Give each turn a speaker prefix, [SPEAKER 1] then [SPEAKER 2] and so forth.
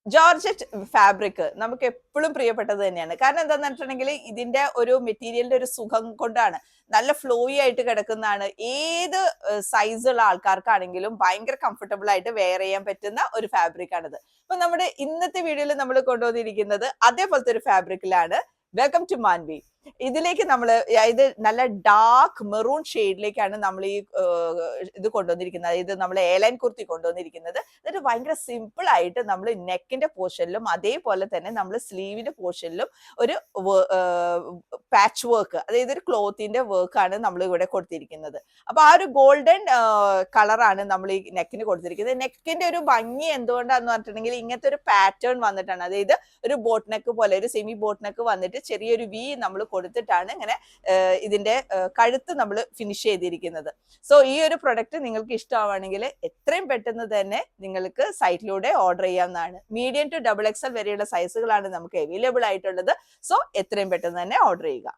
[SPEAKER 1] Georgette fabric നമുക്ക് എപ്പോഴും പ്രിയപ്പെട്ടത് തന്നെയാണ്. കാരണം എന്താന്ന് വെച്ചിട്ടുണ്ടെങ്കിൽ ഇതിന്റെ ഒരു മെറ്റീരിയലിന്റെ ഒരു സുഖം കൊണ്ടാണ്. നല്ല ഫ്ലോയി ആയിട്ട് കിടക്കുന്നതാണ്. ഏത് സൈസുള്ള ആൾക്കാർക്കാണെങ്കിലും ഭയങ്കര കംഫർട്ടബിൾ ആയിട്ട് വെയർ ചെയ്യാൻ പറ്റുന്ന ഒരു ഫാബ്രിക് ആണിത്. അപ്പൊ നമ്മുടെ ഇന്നത്തെ വീഡിയോയിൽ നമ്മൾ കൊണ്ടുവന്നിരിക്കുന്നത് അതേപോലത്തെ ഒരു ഫാബ്രിക്കിലാണ്. Welcome to Manvi. ഇതിലേക്ക് നമ്മൾ ഇത് നല്ല ഡാർക്ക് മെറൂൺ ഷെയ്ഡിലേക്കാണ് നമ്മൾ ഈ ഇത് കൊണ്ടുവന്നിരിക്കുന്നത്. ഇത് നമ്മൾ എയർലൈൻ കുർത്തി കൊണ്ടുവന്നിരിക്കുന്നത്. എന്നിട്ട് ഭയങ്കര സിമ്പിൾ ആയിട്ട് നമ്മൾ നെക്കിന്റെ പോർഷനിലും അതേപോലെ തന്നെ നമ്മൾ സ്ലീവിന്റെ പോർഷനിലും ഒരു പാച്ച് വർക്ക്, അതായത് ഒരു ക്ലോത്തിന്റെ വർക്കാണ് നമ്മൾ ഇവിടെ കൊടുത്തിരിക്കുന്നത്. അപ്പൊ ആ ഒരു ഗോൾഡൻ കളറാണ് നമ്മൾ ഈ നെക്കിന് കൊടുത്തിരിക്കുന്നത്. നെക്കിന്റെ ഒരു ഭംഗി എന്തുകൊണ്ടാന്ന് പറഞ്ഞിട്ടുണ്ടെങ്കിൽ ഇങ്ങനത്തെ ഒരു പാറ്റേൺ വന്നിട്ടാണ്. അതായത് ഒരു ബോട്ട് നെക്ക് പോലെ ഒരു സെമി ബോട്ട് നെക്ക് വന്നിട്ട് ചെറിയൊരു വി നമ്മൾ കൊടുത്തിട്ടാണ് ഇങ്ങനെ ഇതിന്റെ കഴുത്ത് നമ്മൾ ഫിനിഷ് ചെയ്തിരിക്കുന്നത്. സോ ഈ ഒരു പ്രൊഡക്റ്റ് നിങ്ങൾക്ക് ഇഷ്ടമാണെങ്കിൽ എത്രയും പെട്ടെന്ന് തന്നെ നിങ്ങൾക്ക് സൈറ്റിലൂടെ ഓർഡർ ചെയ്യാവുന്നതാണ്. മീഡിയം ടു XXL വരെയുള്ള സൈസുകളാണ് നമുക്ക് അവൈലബിൾ ആയിട്ടുള്ളത്. സോ എത്രയും പെട്ടെന്ന് തന്നെ ഓർഡർ ചെയ്യുക.